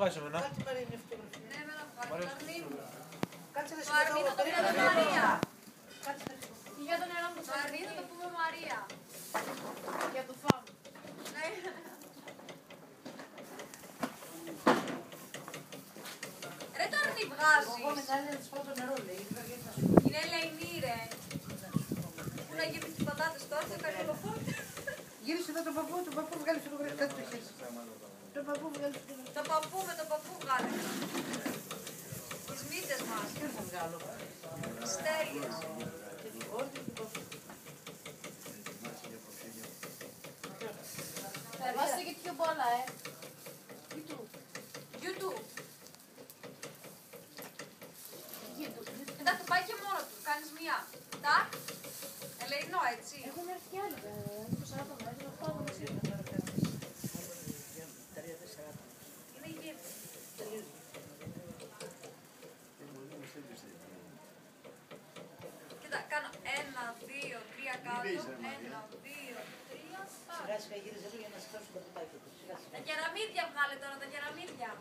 βγάζει εμένα. Κάτι Μαρία είναι φωτογραφία. Ναι, εμένα βγάζει. Το Αρμίνο. Κάτσε να Το Αρμίνο το πούμε Μαρία. Για τον νερό μου Το Αρμίνο το πούμε Μαρία. Για το φάμ. Ναι. Ρε το Αρμί βγάζεις. Εγώ μετά είναι να της πάω το νερό, λέει. Είναι ελεηνή ρε. Πού να γίνεις τις πατάτες τώρα, θα κάνει το φόντ. Γύρισε εδώ τον παππού βγάλει φωτογραφία. Κάτσε το χέρι. Τον παππού βγάλει φωτογραφία. Το παππού με τον παππού βγάλε. Τις μύτες μας. Ποιον θα βγάλω. Στέλιες. Και του κόρτη του παππού. Θα βάζετε και πιο πολλά, YouTube. Εντάξει, το πάει και μόνο του. Κάνεις μία. Τάκ. Ελεηνό, έτσι. Έχουν έρθει κι άλλοι, το 40 μέτρα, το πάμε εσύ. Είναι γύρω. Κοίτα, κάνω 1, 2, 3 κάτω. 1, 2, 3. Σιγά σιγά γύριζε λίγο για να σκάσουν τα κουτάκια του. Τα κεραμίδια βγάλε τώρα, τα κεραμίδια.